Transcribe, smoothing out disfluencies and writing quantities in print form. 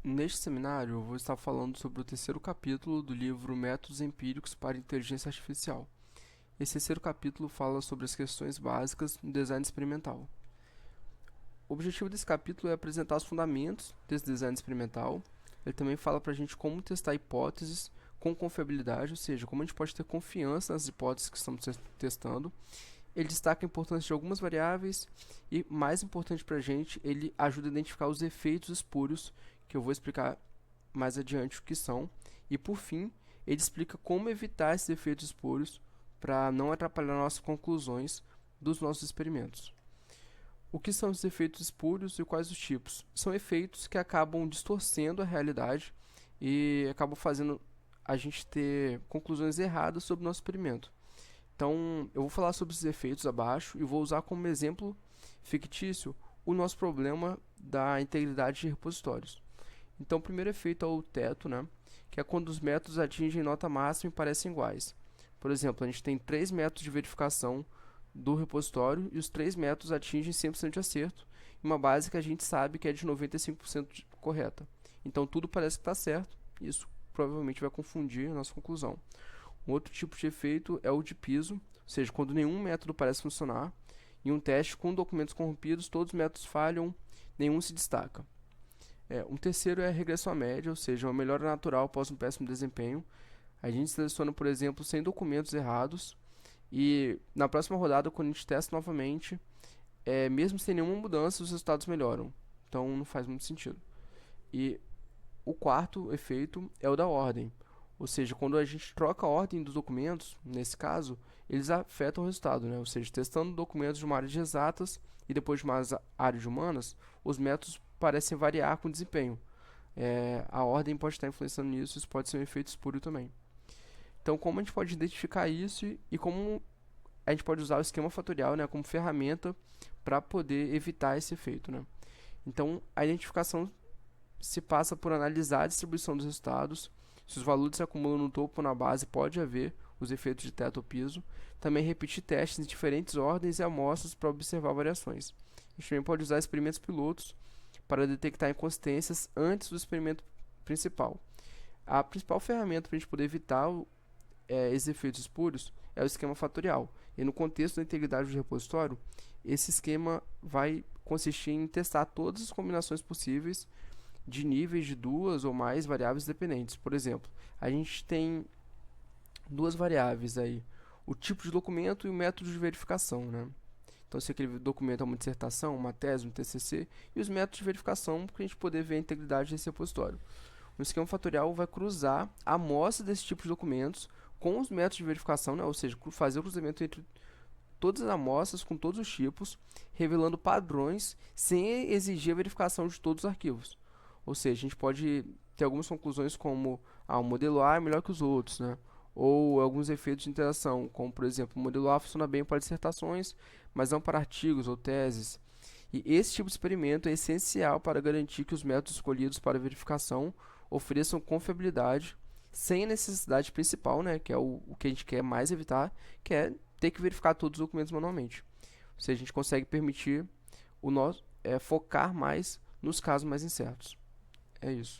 Neste seminário, eu vou estar falando sobre o terceiro capítulo do livro Métodos Empíricos para Inteligência Artificial. Esse terceiro capítulo fala sobre as questões básicas do design experimental. O objetivo desse capítulo é apresentar os fundamentos desse design experimental. Ele também fala para a gente como testar hipóteses com confiabilidade, ou seja, como a gente pode ter confiança nas hipóteses que estamos testando. Ele destaca a importância de algumas variáveis e, mais importante para a gente, ele ajuda a identificar os efeitos espúrios, que eu vou explicar mais adiante o que são. E, por fim, ele explica como evitar esses efeitos espúrios para não atrapalhar nossas conclusões dos nossos experimentos. O que são os efeitos espúrios e quais os tipos? São efeitos que acabam distorcendo a realidade e acabam fazendo a gente ter conclusões erradas sobre o nosso experimento. Então, eu vou falar sobre esses efeitos abaixo e vou usar como exemplo fictício o nosso problema da integridade de repositórios. Então, o primeiro efeito é o teto, né, que é quando os métodos atingem nota máxima e parecem iguais. Por exemplo, a gente tem 3 métodos de verificação do repositório e os 3 métodos atingem 100% de acerto em uma base que a gente sabe que é de 95% correta. Então, tudo parece que está certo, e isso provavelmente vai confundir a nossa conclusão. Um outro tipo de efeito é o de piso, ou seja, quando nenhum método parece funcionar. Em um teste com documentos corrompidos, todos os métodos falham, nenhum se destaca. Um terceiro é a regressão à média, ou seja, uma melhora natural após um péssimo desempenho. A gente seleciona, por exemplo, 100 documentos errados e na próxima rodada, quando a gente testa novamente, mesmo sem nenhuma mudança, os resultados melhoram. Então não faz muito sentido. E o quarto efeito é o da ordem. Ou seja, quando a gente troca a ordem dos documentos, nesse caso, eles afetam o resultado, né? Ou seja, testando documentos de uma área de exatas e depois de uma área de humanas, os métodos parecem variar com o desempenho. A ordem pode estar influenciando nisso, isso pode ser um efeito espúrio também. Então, como a gente pode identificar isso e como a gente pode usar o esquema fatorial, né, como ferramenta para poder evitar esse efeito, né? Então, a identificação se passa por analisar a distribuição dos resultados. Se os valores se acumulam no topo ou na base, pode haver os efeitos de teto ou piso. Também repetir testes em diferentes ordens e amostras para observar variações. A gente também pode usar experimentos pilotos para detectar inconsistências antes do experimento principal. A principal ferramenta para a gente poder evitar esses efeitos espúrios é o esquema fatorial. E no contexto da integridade do repositório, esse esquema vai consistir em testar todas as combinações possíveis de níveis de duas ou mais variáveis dependentes. Por exemplo, a gente tem duas variáveis aí, o tipo de documento e o método de verificação, né? Então, se aquele documento é uma dissertação, uma tese, um TCC, e os métodos de verificação para a gente poder ver a integridade desse repositório. O esquema fatorial vai cruzar a amostra desse tipo de documentos com os métodos de verificação, né? Ou seja, fazer o cruzamento entre todas as amostras com todos os tipos, revelando padrões sem exigir a verificação de todos os arquivos. Ou seja, a gente pode ter algumas conclusões como o modelo A é melhor que os outros, né? Ou alguns efeitos de interação, como por exemplo, o modelo A funciona bem para dissertações, mas não para artigos ou teses. E esse tipo de experimento é essencial para garantir que os métodos escolhidos para verificação ofereçam confiabilidade sem a necessidade principal, né, que é o que a gente quer mais evitar, que é ter que verificar todos os documentos manualmente. Ou seja, a gente consegue permitir focar mais nos casos mais incertos. É isso.